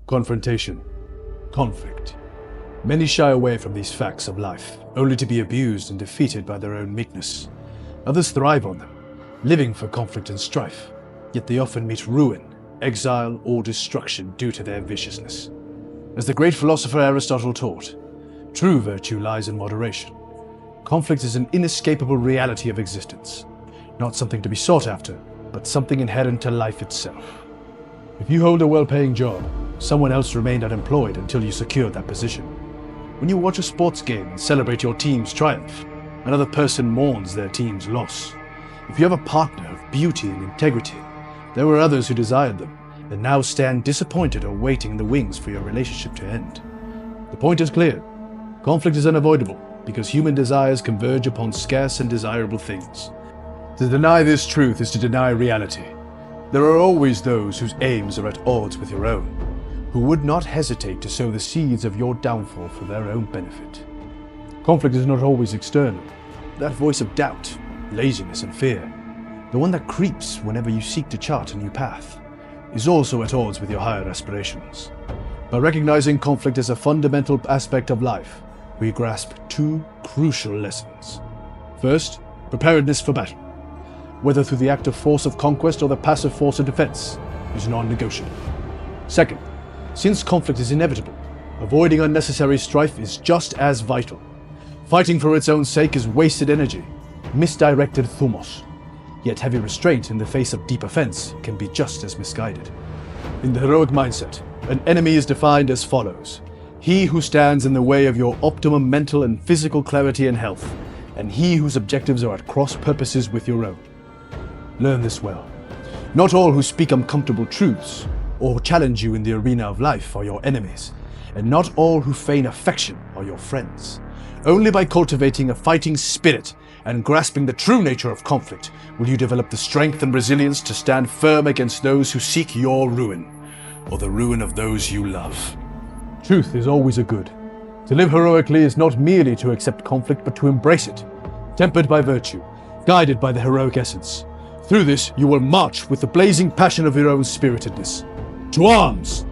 Confrontation. Conflict. Many shy away from these facts of life, only to be abused and defeated by their own meekness. Others thrive on them, living for conflict and strife, yet they often meet ruin, exile, or destruction due to their viciousness. As the great philosopher Aristotle taught, true virtue lies in moderation. Conflict is an inescapable reality of existence, not something to be sought after, but something inherent to life itself. If you hold a well-paying job, someone else remained unemployed until you secured that position. When you watch a sports game and celebrate your team's triumph, another person mourns their team's loss. If you have a partner of beauty and integrity, there were others who desired them, and now stand disappointed or waiting in the wings for your relationship to end. The point is clear. Conflict is unavoidable, because human desires converge upon scarce and desirable things. To deny this truth is to deny reality. There are always those whose aims are at odds with your own, who would not hesitate to sow the seeds of your downfall for their own benefit. Conflict is not always external. That voice of doubt, laziness, and fear, the one that creeps whenever you seek to chart a new path, is also at odds with your higher aspirations. By recognizing conflict as a fundamental aspect of life, we grasp two crucial lessons. First, preparedness for battle, whether through the active force of conquest or the passive force of defense, is non-negotiable. Second, since conflict is inevitable, avoiding unnecessary strife is just as vital. Fighting for its own sake is wasted energy, misdirected thumos. Yet heavy restraint in the face of deep offense can be just as misguided. In the heroic mindset, an enemy is defined as follows: he who stands in the way of your optimum mental and physical clarity and health, and he whose objectives are at cross purposes with your own. Learn this well. Not all who speak uncomfortable truths or challenge you in the arena of life are your enemies, and not all who feign affection are your friends. Only by cultivating a fighting spirit and grasping the true nature of conflict will you develop the strength and resilience to stand firm against those who seek your ruin, or the ruin of those you love. Truth is always a good. To live heroically is not merely to accept conflict, but to embrace it, tempered by virtue, guided by the heroic essence. Through this, you will march with the blazing passion of your own spiritedness. To arms!